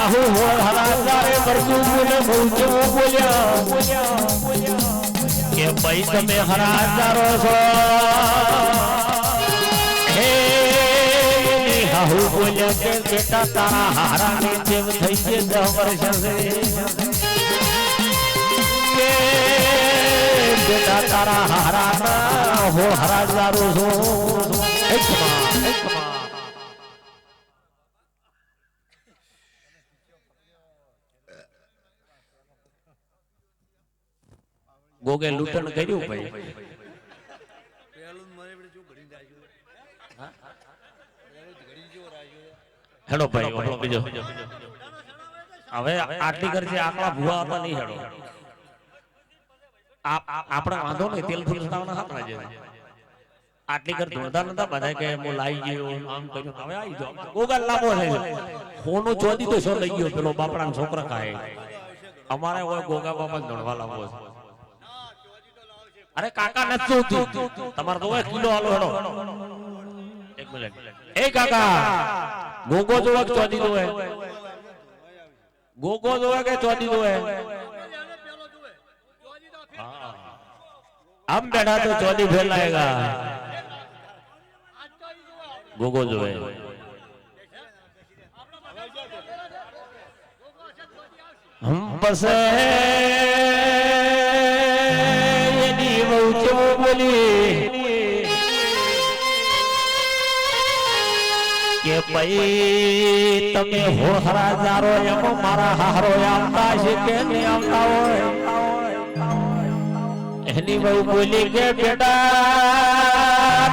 હાહુ હો હરાજારે બરજુ બોલે બહુ બોલ્યા કે ભાઈ તમે હરાજારો છો હે હાહુ બોલ્યા કે બેટા તારા હારાની જેમ થઈ છે 10 વર્ષ છે બેટા તારા હારાના હો હરાજારો છો ગોગે લૂંટણ કર્યું ભાઈ હેડો ભાઈ ઓલો બીજો હવે આટલી કર છે આકડા ભૂવા હતા નહીં હેડો આપણે વાંધો નહીં તેલ ફૂલતાના હાથ ના જાય આટલી કર ધોળતા નતા બધા કે હું લાવી ગયો આમ કર્યું હવે આવી જાવ ગોગા લાંબો છે ફોનો ચોદી તો શું લઈ ગયો પેલો બાપડા છોકરા ખાય અમારે હોય ગોગા બાપા ધોળવા લાવવો છે અરે કાકા નથી જોતું તમારે તો કિલો આલો હેડો એક મિનિટ એ કાકા ગોગો જોવે કે ચોદી જોવે ગોગો જોવે કે ચોદી જોવે हम बैठा तो चौदी फेर लाएगा गोगो जो है हम बसे यदि वो बोली के भाई तमे हो हराजारो एम मारा हारो आमता छे के नहीं आमता होय एनी बहू बोली के बेटा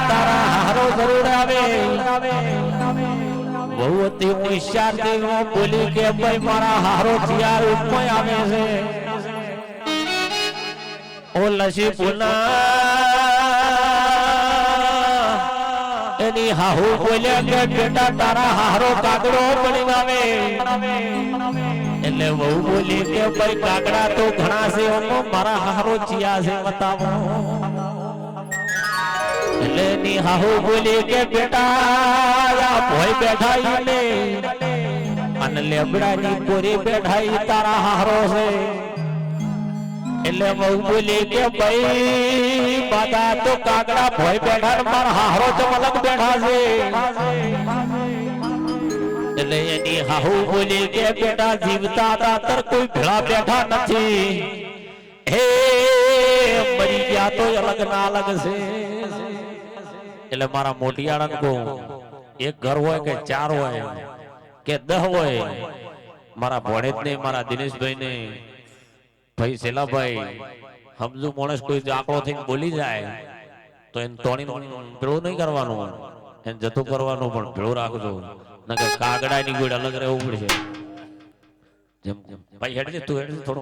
तारा हारो जरूर आवे बहु अति होशियार थी वो बोली के भाई मारा हारो थिया रूप में आवे से ओ लसी पुना एनी हाहू बोले के बेटा तारा हारो कागड़ो बनी आवे એટલે બહુ બોલી કે ભાઈ કાગડા તો ઘણા છે ઓનો મારા હારો ચિયા છે બતાવો એટલે ની હાહુ બોલી કે બેટા આ ભોય બેઠા ઈને અને લેબડાની કોરી બેઠાઈ તારા હારો છે એટલે બહુ બોલી કે ભાઈ બાદા તો કાગડા ભોય બેઠા ને મારા હારો તો અલગ બેઠા છે એટલે એની હાહુ બોલી કે બેટા જીવતા તાતર કોઈ ભેળા બેઠા નથી હે મરી ગયા તો અલગ ના અલગ છે એટલે મારા મોટિયાળા કો એક ઘર હોય કે 4 હોય કે 10 હોય મારા ભોણેજ ને મારા દિનેશભાઈ ને ભાઈ સેલાભાઈ સમજુ માણસ કોઈ આંકડો થઈને બોલી જાય તો એને તોણી ભેળું નહીં કરવાનું એને જતું કરવાનું પણ ભેળું રાખજો નકર કાગડાની ગોળ અલગ રહેવું પડશે જેમ ભાઈ હેડ દે તું હેડ થોડો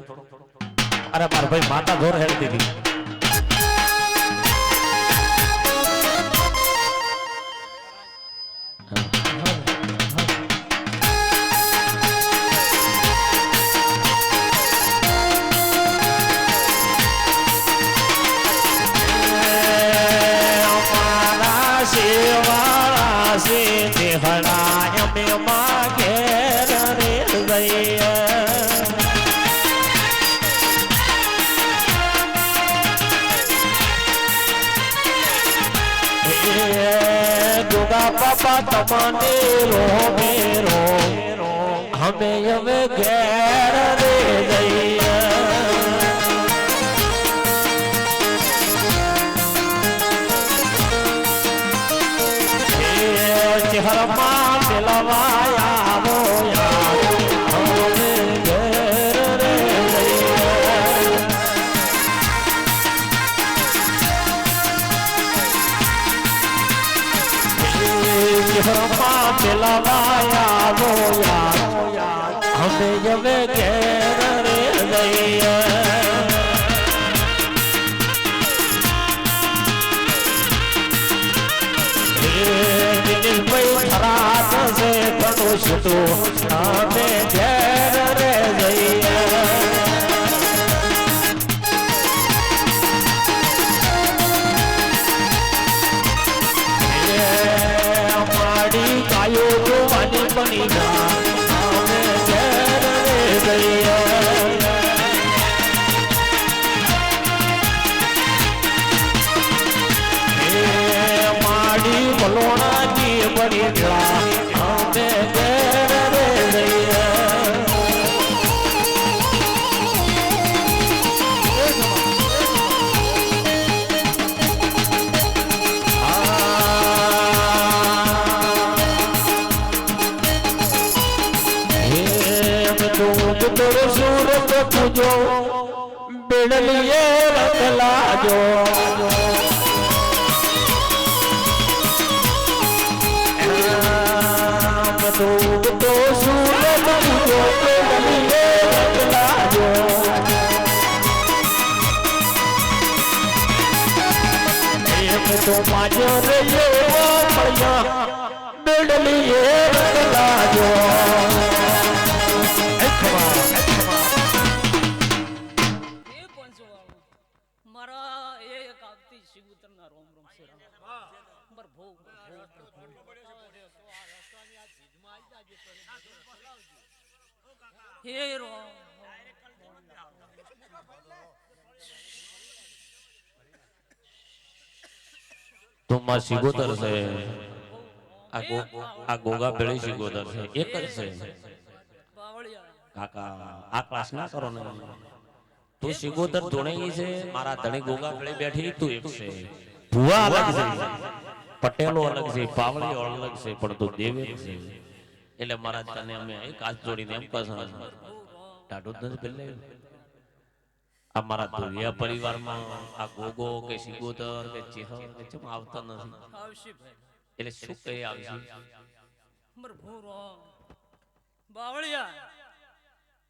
અરે માર ભાઈ માતા જોર હેડ દીધી पापा तमाने रो मेरो हमें હવે ઘેર રે જઈએ ચહેરમાં મિલવાયા આવો હમે ઘેર રે ચહેરમાં મિલવાયા આવો હમે હવે ઘેર રે જઈએ रात से धनुष तो हमें घेर रे जइया हमारी गायो तो वाली बनी ना हमें घेर અમે ઘેર રે જઈએ તોરો સુરત પૂજો બેડલીએ રતલાજો તો સુરત પૂજો બેડલીએ રતલાજો એમ તો માજો રે મળ્યા બેડલીએ રતલાજો तुम सिगोदर से आ गोगा बेड़ी सिगोदर से एक જ છે કાકા આ ક્લાસ ના કરો ને તું સિગોદર ધોણેઈ છે મારા ધણી ગોગા બેડી બેઠી તું એક છે ભુવા અલગ છે પટેલો અલગ છે પાવળીઓ અલગ છે પણ તું દેવ એક છે એટલે મારા તને અમે એક હાથ જોડીને એમ કહું ટાઢું જ નથી પેલે આ મારા ધોળિયા પરિવારમાં આ ગોગો કે સિગોદર કે ચેહર કે ચમ આવતા નથી આવશે ભાઈ એટલે શું કહે આવશે મર ભૂરો બાવળિયા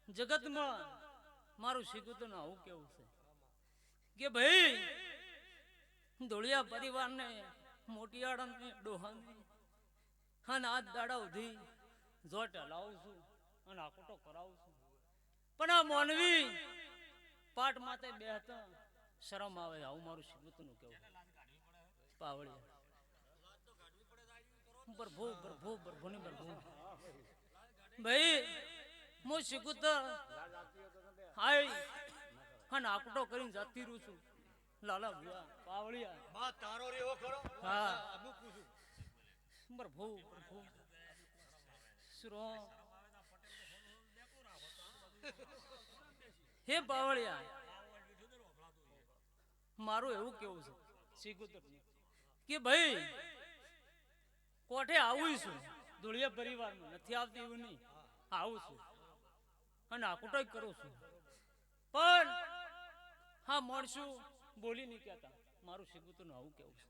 જગતમાં મારું સિગોદર નું આવું કેવું છે કે ભાઈ ધોળિયા પરિવારને મોટી આડને ડોહાને અને આ દાડા ઉધી જોટ હલાવું છું અને આકોટો કરાવું છું પણ આ મોનવી પાટ માથે બેહતા શરમ આવે આવું મારું સિગોદર નું કેવું પાવળિયા પ્રભુ પ્રભુ પ્રભુની પ્રભુ ભાઈ હું સિગોદર હાય અને આકોટો કરીને જાતી રહું છું લાલા ભુવા પાવળિયા બા તારો રેવો ખરો હા મૂકું છું પ્રભુ પ્રભુ સુરો હે પાવળિયા મારું એવું કેવું છે સિગોદર કે ભાઈ કોઠે આવું છું ધોળિયા પરિવારમાં નથી આવતી એવું નહીં આવું છું અને આકોટો કરું છું પણ હા મળશું બોલી નહીં કહેતા મારું સિગોદર નું આવું કેવું છે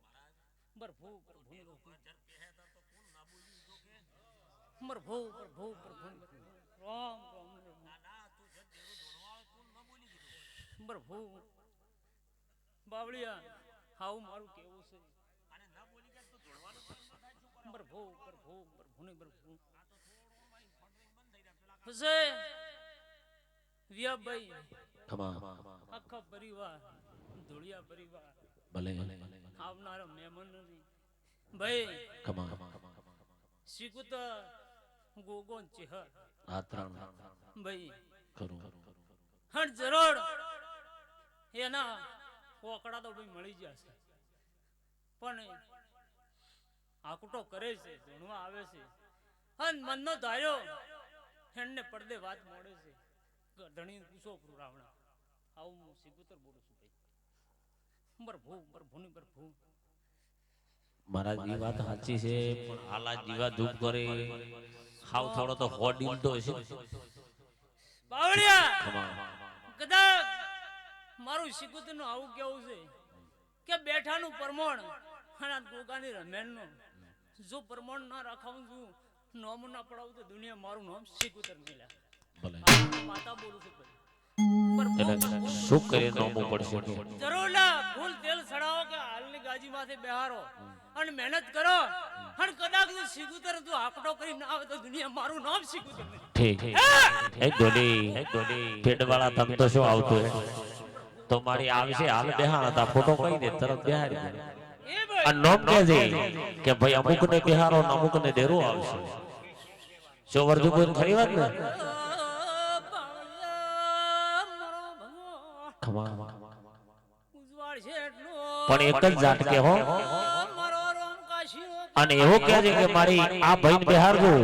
પ્રભુ પ્રભુ પ્રભુ પ્રભુ પ્રભુ રામ રામ પ્રભુ બાવળિયા હાવું મારું કેવું છે પ્રભુ પ્રભુ પ્રભુની પ્રભુ હસે વિયાભાઈ આખા પરિવાર ધોળિયા પરિવાર ભલે આવનારા મહેમાનોની ભાઈ સિગોદર ગોગો ચેહર આ ત્રણ ભાઈ ખરું હર જરૂર એના કોકડા તો ભાઈ મળી જશે પણ આકોટો કરે છે ભણવા આવે છે અને મનનો ધાર્યો એને પડદે વાત મોડે છે ધણી પૂછો રાવણા આવું હું સિગોદર બોલું છું ભાઈ પ્રભુ પ્રભુની પ્રભુ મારા જી વાત સાચી છે પણ હાલા જીવા ધૂપ કરે હાવ થોડો તો હોડીલ તો છે બાવળિયા કદાચ મારું સિગોદર નું આવું કેવું છે કે બેઠાનું પ્રમાણ અને ગોગાની રમેણનું જો પ્રમાણ ના રાખાવું છું નોમ ના પડાવું તો દુનિયા મારું નામ સિગોદર મિલ્યા ભલે માતા બોલું છું શું કરે નોમું પડશે જરૂર ના ફૂલ તેલ સડાવો કે હાલની ગાજી માથે બેહારો અને મહેનત કરો અને કદાચ સિગોદર તું આકડો કરી ના આવે તો દુનિયા મારું નામ સિગોદર ઠીક એ ડોલી પેડવાળા તમ તો શું આવતું તો મારી આવશે હાલ બેહાણ હતા ફોટો કઈ દે તરત બેહારી દે આ નોમ કે છે કે ભાઈ અમુક ને બિહારો ને અમુક ને દેરો આવશે જો વર્જુ કોઈ ખરી વાત ને પણ એક જ જાટ કે હો મારો રોમ કાશીઓ અને એવો કહે છે કે મારી આ ભાઈને બેહારજો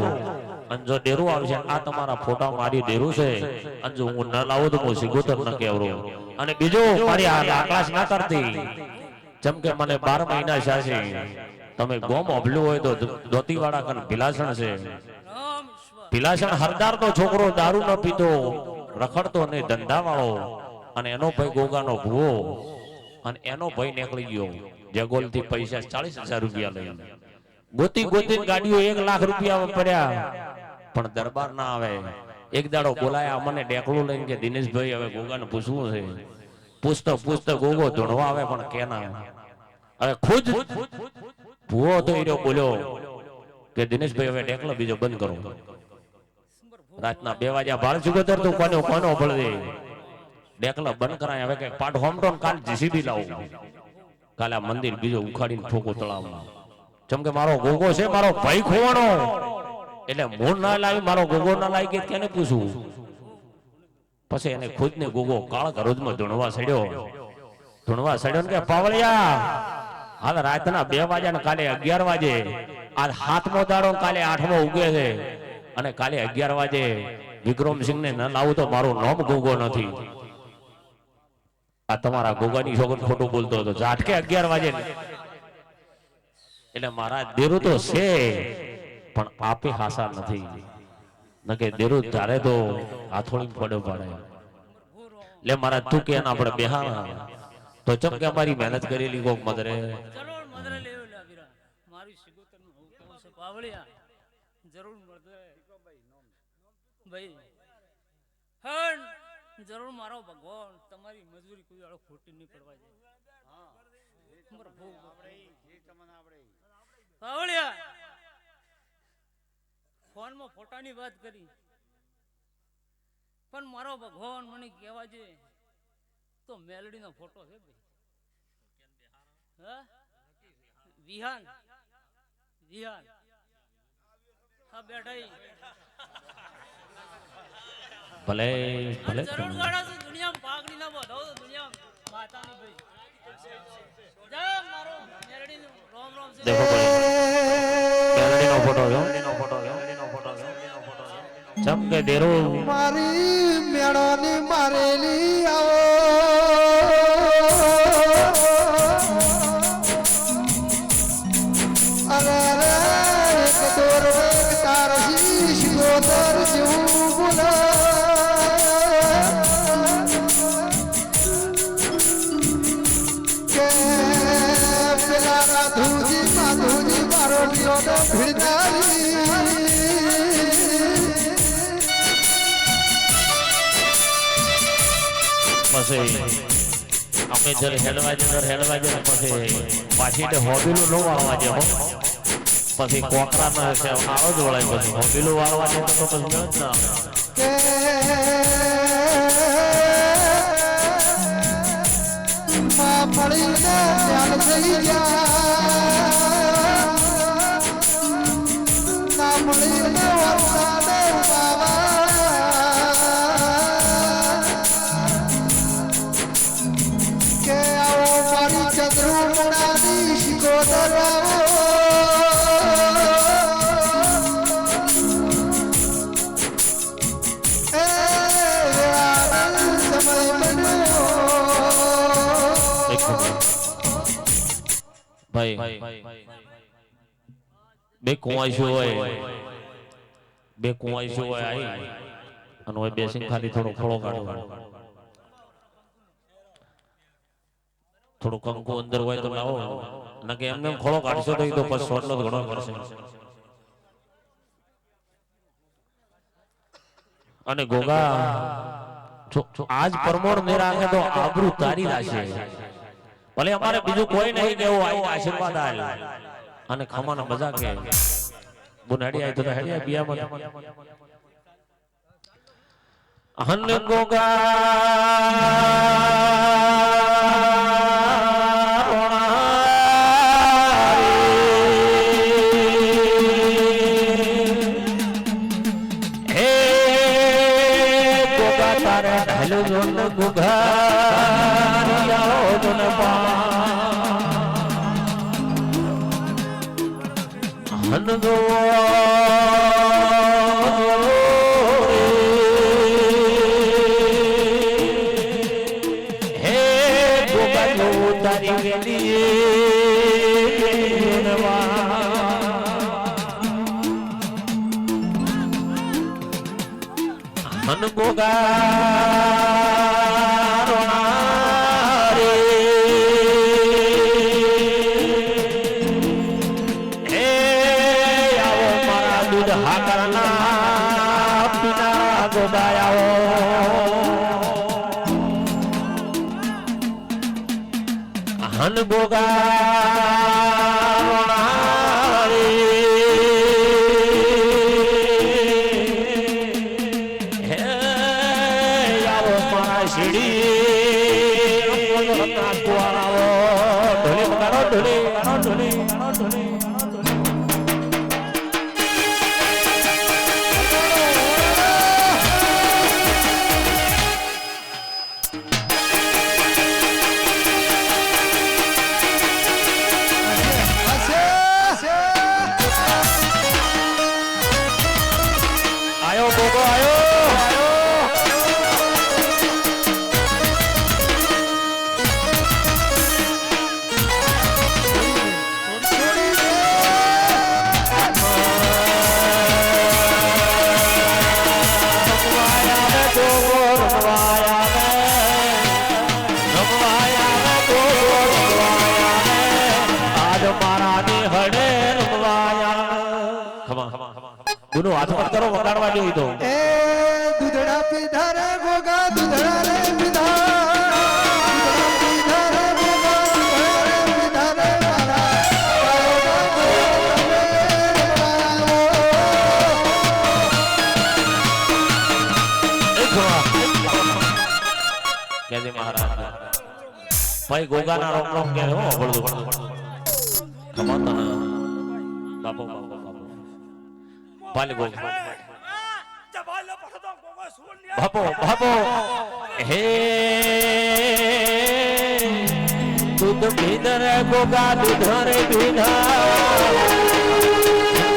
અને જો ડેરું આવશે આ તમારા ફોટા મારી ડેરું છે અને જો હું ન લાવું તો હું સિગોતર ન કેવરો અને બીજું મારી આ લાકડાશ ના કરતી જેમ કે મને 12 મહિના છે તમે ગોમ ઓભલ્યું હોય તો દોતીવાડા કન ભીલાસણ છે ભીલાસણ હરદાર નો છોકરો દારૂ ન પીતો રખડતો ને ધંધા વાળો અને એનો ભાઈ ગોગાનો ભૂવો અને એનો ભાઈ નીકળી ગયો જગોલ થી પૈસા 40,000 રૂપિયા લઈ ગોતી ગોતી ગાડીઓ 1 લાખ રૂપિયા પડ્યા પણ દરબાર ના આવે એક દાડો બોલાયા મને ડેકડું લઈને કે દિનેશભાઈ હવે ગોગાને પૂછવું છે પૂછતો ગોગો ધૂણવા આવે પણ કેના હવે ખુદ ભૂવો તો ઈરો બોલ્યો કે દિનેશભાઈ હવે ડેકલો બીજો બંધ કરો રાતના 2 વાગ્યા ભાળ ચુગોતર તું કોનો ભળે ડેકલો બંધ કરાય હવે કે પાટ હોમટોન કાલ જીસીબી લાવું કાલે આ મંદિર બીજો ઉખાડીને ઠોકો તળાવમાં જેમ કે મારો ગોગો છે મારો ભાઈ ખોવાનો એટલે મૂળ ના લાવી મારો ગોગો ના લાવી કે કેને પૂછું પછી એને ખુદ ને ગોગો કાળ કરોજમાં ધૂણવા સડ્યો ને કે પાવળિયા હાલ રાતના 2 વાગ્યા ને કાલે 11 વાગે આ 7મો દાડો કાલે 8મો ઉગે છે અને કાલે 11 વાગે વિક્રમસિંહ ને ન લાવું તો મારું નામ ગોગો નથી આ તમારા ગોગાની છોકરો ખોટું બોલતો હતો ઝાટકે 11 વાગે એટલે મારા દેરું તો છે પણ આપે હાસા નથી નકે દેરું તારે તો હાથોળી પડ્યો પડે એટલે મારા તું કે આપણે બેહાણા તો ચમ કે અમારી મહેનત કરેલી કોક મદરે મારી સિગોતર નું હું કહું છું પાવળિયા જરૂર મદરે ભાઈ હણ જરૂર મારો ભગવાન તમારી મજૂરી કોઈ આળો ખોટી નહીં પડવા જાય પાવળિયા ફોનમાં ફોટાની વાત કરી પણ મારો ભગવાન મને કહેવા છે તો મેલડીનો ફોટો છે ભાઈ હા વિહાન હા બેઠા ભલે જરૂર ગાડા છે દુનિયામાં પાગડી ના બોધો દુનિયામાં માતાની ભાઈ જય મારો મેલડીનો રોમ છે દેખો મેલડીનો ફોટો જમ કે દેરો મારી મેળાની મારેલી આવો અરે એક દોર એક તાર શીશ ગોદર જેવું બોલા કે પેલા માધુજી મારો લ્યો તો ભીડનારી પછી અમે જ્યારે હેડવા જઈએ પછી પાછી હોબીલું ન વાળવા જાય પછી કોકરામાં આવો જ વળાય પછી હોબીલું વાળવા જાય તો પછી મેળ જ ના માં પડીને ચાલ થઈ ગયા ના પડીને વરસાદે બાવા કે આવો મારી ચંદ્રુમણાની શિકોતર આવો ભાઈ બે કુંવાઈશું હોય આવી અને હોય બેસીને ખાલી થોડો ખોળો કાઢો થોડું કંકુ અંદર હોય તો લાવો નકે એમને ખોળો કાઢશો તો પછી સોટલો ઘણો કરશે અને ગોગા આજ પરમોણ ને રાખે તો આબરૂ તારી રાખે ભલે અમારે બીજું કોઈ નહીં કેવું આઈ આશીર્વાદ આલ અને ખમાનો મજા કે બુનાડી આઈ તો હેડિયા બિયામાં હન ગોગા હે ગોગા તારે ઢાલો જોન ગોગા હનગો હે ગોગા જો તારી વેલી હનગોગા હન ગોગા હે આવો મારા શીડી ઢોલે બગાડો ઢોલે ઢોલે ઢોલે ગુનો હાથ પર કરો વગાડવા જેવું તો એ દૂધડા પીધા રે ગોગા દૂધડા રે પીધા દૂધડા પીધા રે ગોગા દૂધડા રે પીધા રે મારા કેજે મહારાજ ભાઈ ગોગાના રોમ રોમ કે હો બોલજો ખમાતા ના બાપો બાપો પાલે ગો બાપો બાપો હે દૂધ ભીધર ગોગા દૂધ રે ભીધા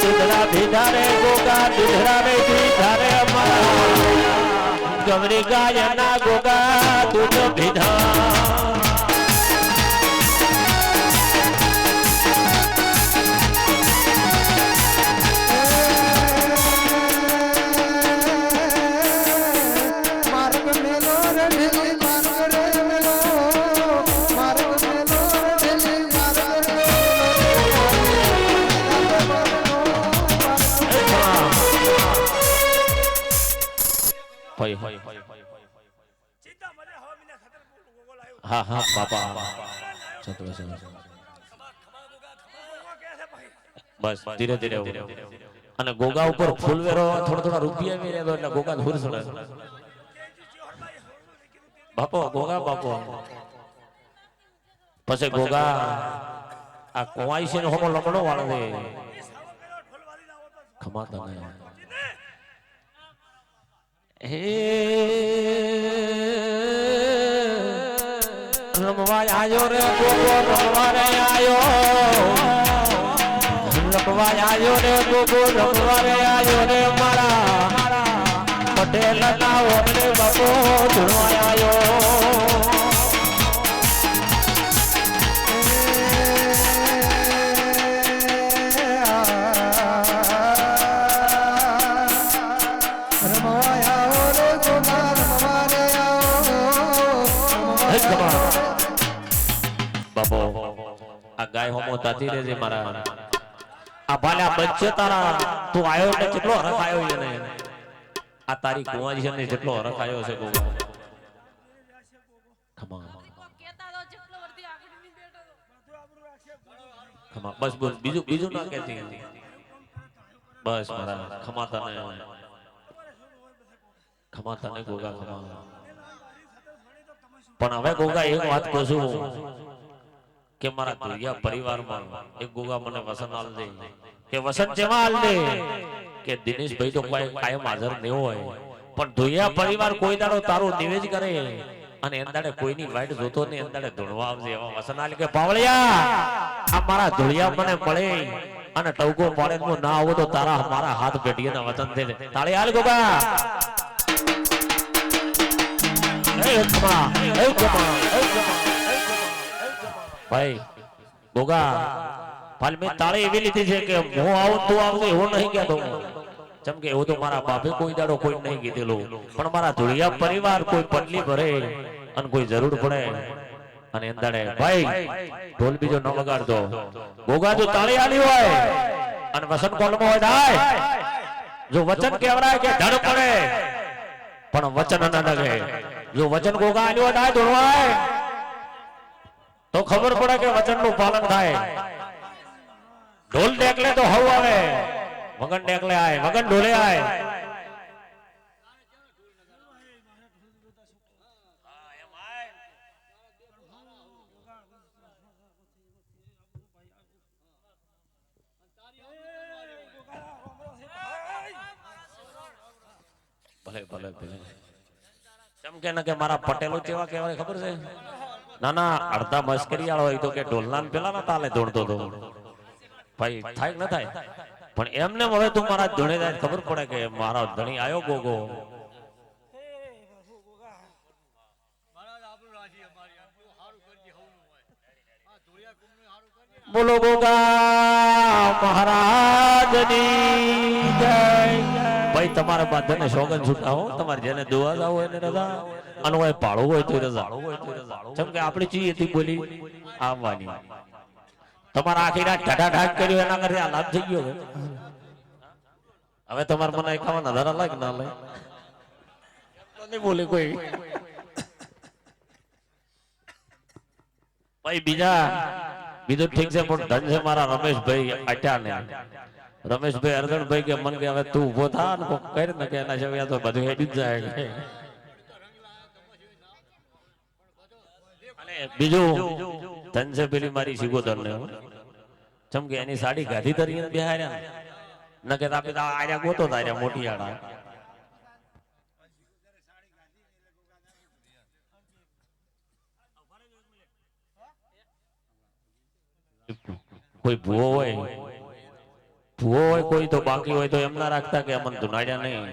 દૂધડા ભીધા રે ગોગા દૂધડા રે ભીધા રે અમારા ગમરી ગાય ના ગોગા દૂધ ભીધા હા હા બાપા બસ ધીરે ધીરે અને ગોગા ઉપર ફૂલવેરો થોડા થોડા રૂપિયા મેં એટલે ગોગા ધૂર સડે બાપો ગોગા બાપો પછી ગોગા આ કોવાઈ છે ને હોમો લમણો વાળો દે ખમાતા ને હે રમવા આયો રે ગોગો રમવા રે આયો રમવા આયો રે ગોગો રમવા રે આયો રે મારા પટેલ ના ઓરે બાપો ધૂણવા આયો બાપો આ ગાય હોમો તાતી રેજે મારા આ ભાલે આ બચ્ચે તારા તું આયો એટલે કેટલો હરખ આયો છે ને આ તારી કુંવાજી છે ને જેટલો હરખ આયો છે ગોગા ખમા ખમા બસ બસ બીજું ના કહેતી બસ મારા ખમાતા ને ગોગા ખમા પણ હવે ગોગા એક વાત કહું છું કે મારા ધોળિયા પરિવારમાં એક ગોગા મને વસન આલ દે કે વસન જેવા આલ દે કે દિનેશભાઈ તો કોઈ કાયમ હાજર ન હોય પણ ધોળિયા પરિવાર કોઈ દાડો તારું નિવેજ કરે અને એંદાડે કોઈની વાઈટ જોતો ને એંદાડે ધૂણવા આવજે એવા વસન આલ કે પાવળિયા આ મારા ધોળિયા મને મળે અને ટવકો પાડે હું ના આવું તો તારા મારા હાથ પેટીએ ના વચન દે તાળી હાલ ગોગા ભાઈ ગોગા પાલ મેં તાળી એવી લીધી છે કે હું આવું તું આવશે એવું નહીં કહેતો જેમ કે એવું તો મારા બાપે કોઈ દાડો કોઈ નહીં કીધેલું પણ મારા ધોળિયા પરિવાર કોઈ પટલી ભરે અને કોઈ જરૂર પડે અને અંદાડે ભાઈ ઢોલ બીજો ન વગાડતો ગોગા જો તાળી આલી હોય અને વસન કોલમાં હોય ડાય જો વચન કેવડાય કે ધડ પડે પણ વચન ન ડગે જો વચન ગોગા આલ્યો હોય ડાય ધોળવાય તો ખબર પડે કે વચનનું પાલન થાય ઢોલ ડેકલે તો હવ આવે વગન ડેકલે આય વગન ઢોલે આય ભલે ભલે ભલે કેમ કે મારા પટેલો કેવા કહેવાય ખબર છે ના ના અડધા મસ્કરી વાળો હોય તો કે ઢોલના પેલા ના તાલે દોડતો હતો ભાઈ થાય ન થાય પણ એમને હવે તું મારા ધોણે જાય ખબર પડે કે મારો ધણી આયો ગોગો બોલો ગોગા મહારાજની જય ભાઈ તમારા બાધને સોગન છૂટા હો તમારે જેને દુઆ જાવ એને રજા અને હોય પાળો હોય તો રજા જેમ કે આપણે ચી હતી બોલી આવવાની તમારા આખી રાત ઠાઠાઠાઠ કર્યું એના કરતા આ લાભ થઈ ગયો હવે તમારે મને 51,000 લાગ ના લે નહીં બોલે કોઈ ભાઈ બીજું ઠીક છે પણ ધન છે મારા રમેશભાઈ અટ્યા ને રમેશભાઈ અરગણભાઈ કે મન કે હવે તું ઉભો થા ને કોક કરી ને કે એના સિવાય તો બધું હેડી જ જાય અને બીજું ધન છે પેલી મારી સિગોતર ને ચમ કે એની સાડી ગાધી તરીને બેહાર્યા ન કે આપે આર્યા ગોતો તાર્યા મોટી આડા કોઈ ભૂવો હોય કોઈ તો બાકી હોય તો એમ ના રાખતા કે અમન ધુનાડ્યા નહીં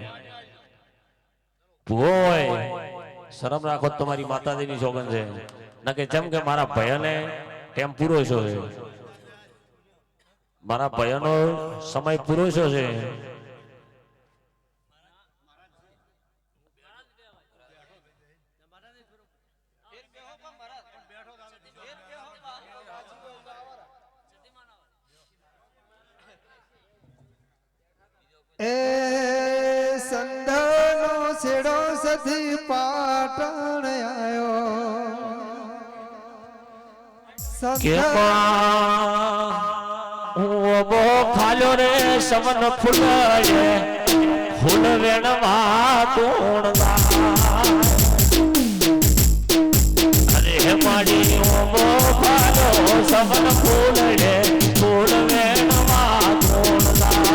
ભૂવો હોય શરમ રાખો તમારી માતાજીની સોગન છે ના કે જેમ કે મારા ભયને ટેમ પૂરો છો છે મારા ભયનો સમય પૂરો છો છે એ સંધનો છેડો સધી પાટણ આયો બો ખાલો રે સવન ફૂલે ફૂલ વેણવા તોણવા અરે માડી બો ખાલો સવન ફૂલે ફૂલ વેણવા તોણવા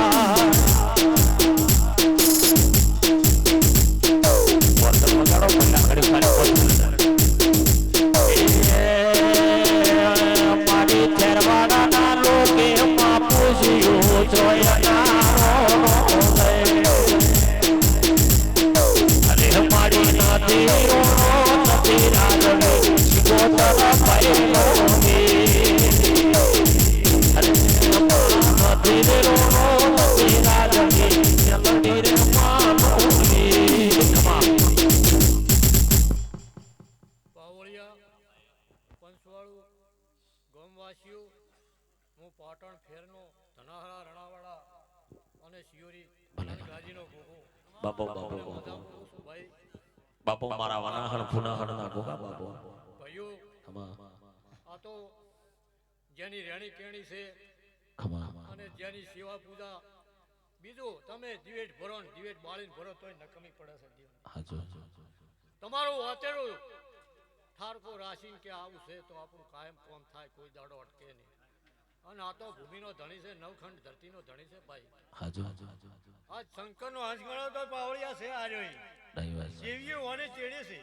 બાપો મારા વનાહણ ફુનાહણ ના ગોગા બાપો ભાઈઓ આ તો જેની રેણી કેણી છે અને જેની સેવા પૂજા બીજું તમે દિવેટ ભરો ને દિવેટ બાળીને ભરો તોય નકમી પડે છે તમારું વાતેરું ઠારકો રાશિન કે આવું છે તો આપણું કાયમ કોમ થાય કોઈ દાડો અટકે નહીં અને આ તો ભૂમિનો ધણી છે નવખંડ ધરતીનો ધણી છે ભાઈ આજ શંકરનો હંસ ગણો તો પાવળિયા છે આ જોઈ દેવીઓ વાને ચેડે છે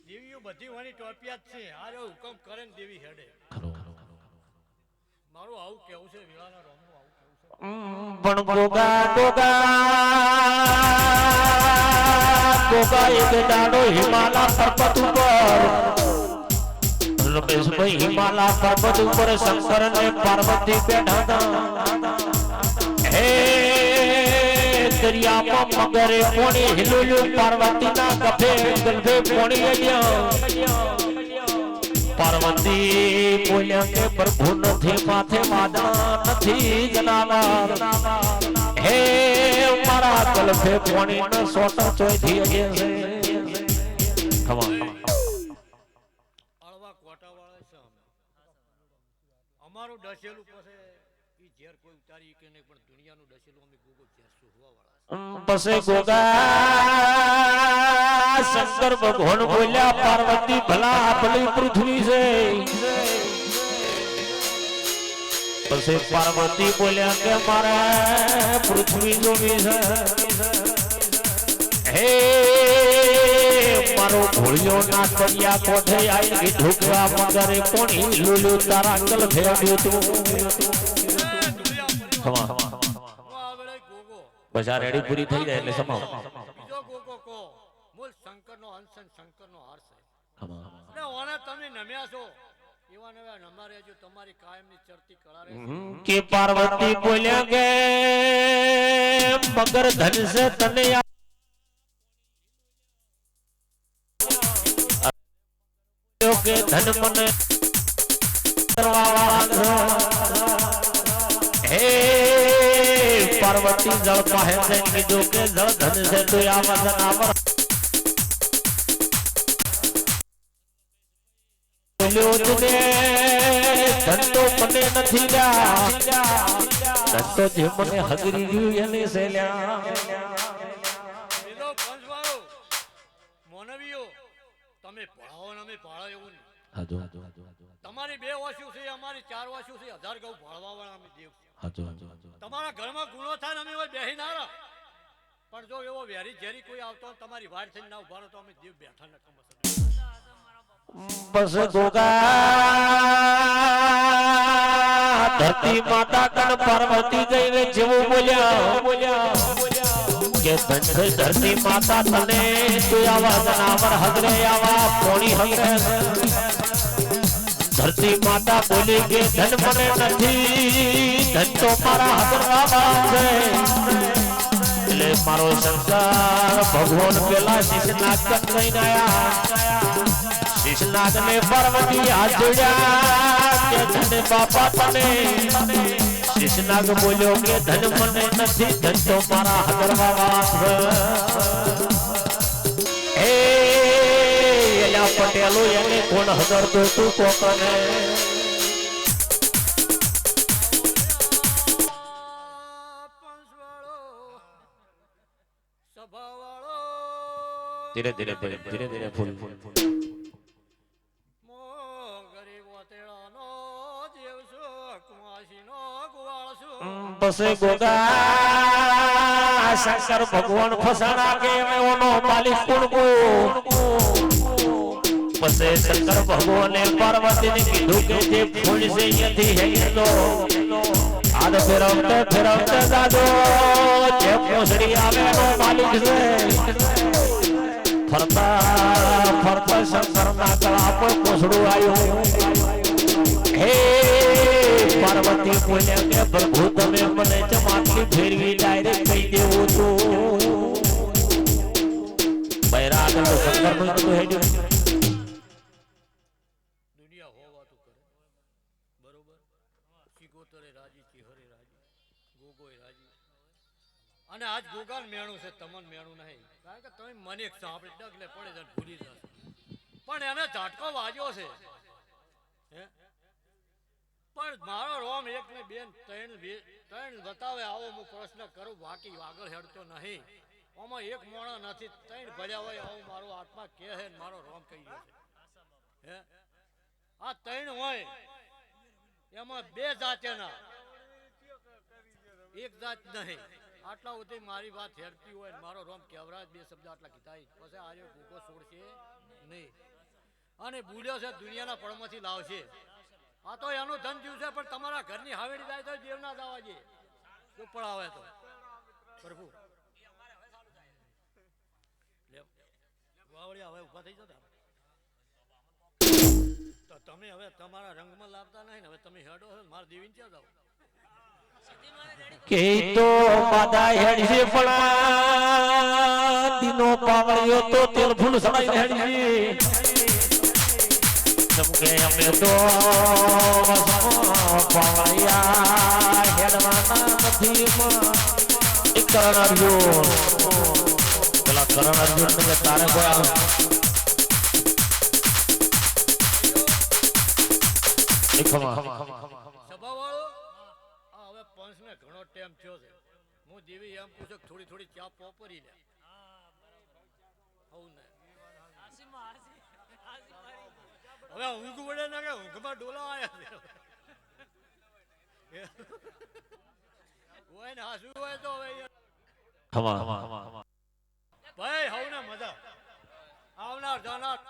દેવીઓ બધી વાની ટોપિયા જ છે આ જો હુકમ કરે ને દેવી હેડે મારું આવું કેવું છે વિવાના રોમનું આવું કેવું છે પણ ગોગા એક દાડો હિમાલય પર્વત ઉપર રમેશભાઈ હિમાલય પર્વત ઉપર શંકર ને પાર્વતી બેઠા હતા. હે દરિયામાં મગરે પોણી હિલુલ્યું પાર્વતીના ગભે ગલભે પોણી અડ્યા. પાર્વતી બોલ્યા કે પ્રભુ નથી માથે વાદળા નથી જનાવર. હે મારા ગલભે પોણી ન સોટા ચોયથી અડ્યા છે. આળવા કોટાવાળા છે અમે. અમારું ડસેલું પાસે ઈ ઝેર કોઈ ઉતારી કે નહીં પણ દુનિયાનું ડસેલું અમે ગોગો ઝેર સુહવા વાળા બસે ગોગા શંકર ભગવાન બોલ્યા પાર્વતી ભલા ભલી પૃથ્વી છે. પછી પાર્વતી બોલ્યા કે મારે પૃથ્વી જોવી છે. હે મારો ભોળિયો ના કર્યા કોઠે આવી કીધું કે આ મગરે કોણી લુલું તારા કલ ફેરવ્યું તું. બસ આ રેડી પૂરી થઈ જાય એટલે સમાવ. બીજો ગોગો કો મૂળ શંકરનો અંશ અને શંકરનો હાર છે. એટલે ઓને તમે નમ્યા છો એવા નવા નમા રહેજો તમારી કાયમની ચરતી કળારે કે પાર્વતી બોલ્યા કે મગર ધન છે તને કે ધન મને હે પાર્વતી જળ પાસે કીધું કે જળ ધન છે તું આવા જનાવર ધન તો મને નથી ધન તો જે મને હગરી રહ્યું એને સેલ્યા. પેલો પંચવાળો મોનવીઓ તમે ભણાવો ને અમે ભાળો એવું નહીં. તમારી 2 વાસ્યુ છે અમારી 4 વાસ્યુ છે 1000 ગૌ ભાળવા વાળા અમે દેવ. તમારા ઘરમાં ગુનો થાય ને અમે હોય બેહી ના રહો. પણ જો એવો વેરી ઝેરી કોઈ આવતો હોય તમારી વાડ થઈને ના ઉભા રહો તો અમે દેવ બેઠા ન કમસ. બસ ગોગા ધરતી માતા કણ પાર્વતી જઈને જેવું બોલ્યા કે ધરતી માતા તને તું આવા જનાવર હગરે આવા પોણી હગરે. ધરતી માતા બોલી કે ધન મને નથી ધન તો મારા હગરવા છે. એટલે મારો સંસાર ભગવાન પેલા શિશનાગ લઈને આયા. શિશનાગ ને પાર્વતી હાથ જોડ્યા કે ધન બાપા તને. શિશનાગ બોલ્યો કે ધન મને નથી ધન તો મારા હગરવા છે. એલા પટેલો એને કોણ હગરતો તું કોકને. ધીરે ધીરે ધીરે ધીરે ફૂલ બસે ગોગા શંકર ભગવાન ફસાણા કે ઓનો માલિક કોણ કો. બસે શંકર ભગવાને પાર્વતીને કીધું કે જે ફૂલ છે અહીંયાથી હેંગતો આદ ફેરવતે દાદો જે પોસડી આવે એનો માલિક છે. ફરતા ફરતા શંકર ના ગળા પર પોસડું આવ્યું. હે પાર્વતી બોલ્યા કે પ્રભુ તમે મને ચમાટલી ફેરવી ડાયરેક્ટ કહી દેવું તું. બૈરાગ નો શંકર નું બધું હેડ્યું. દુનિયા હો વાતું કરે બરોબર. ચિકોતરે રાજી ચિહરે રાજી ગોગોય રાજી. અને આજ ગોગાન મેણું છે તમન મેણું નહીં. કારણ કે તમે મને એક સાંભળે ડગલે પડે છે ભૂલી જશે. પણ એને ઝાટકો વાગ્યો છે. હે પણ મારો રોમ 1 ને 2 ને 3 બતાવે આવો હું પ્રશ્ન કરું બાકી આગળ હેડતો નહીં. આમાં એક મોણા નથી 3 ભર્યા હોય આવું મારો આત્મા કહે છે મારો રોમ કહી ગયો છે. હે આ 3 હોય એમાં 2 જાતના એક જાત નહીં. આટલા સુધી મારી વાત હેરતી હોય ને મારો રોમ કેવરાજ 2 શબ્દ આટલા કીધા પછી આર્યો ભૂકો છોડશે નહીં. અને ભૂલ્યો છે દુનિયાના પડમાંથી લાવશે. આ તો એનું ધન જીવ છે, પણ તમારા ઘરની હાવેડી જાય તો દેવ ના જવા દે. શું પડાવે તો પ્રભુ લે, વાવડિયા હવે ઊભા થઈ જતા. તો તમે હવે તમારા રંગમાં લાવતા નહીં ને, હવે તમે હેડો છો, મારા દેવીને ક્યાં જાવ? કે તો માદા હેડી પણ દીનો પાવળિયો તો તેલ ફૂલ સડાઈ હેડી સમકે અમે તો પાવળિયા હેડવાના નથી એક કરણ અર્જુન પેલા કરણ અર્જુન ને તારે કોઈ સભાવાળો આ હવે પંચને ઘણો ટાઈમ થયો છે. હું દેવી એમ પૂછું કે થોડી થોડી ચા પોપરી લે. આવું ને હવે ઊંઘ વડે ના કે ઊંઘમાં ડોલા આવ્યા છે. હોય ને હાસું હોય તો હવે ભાઈ હવ ને મજા આવનાર જાનાર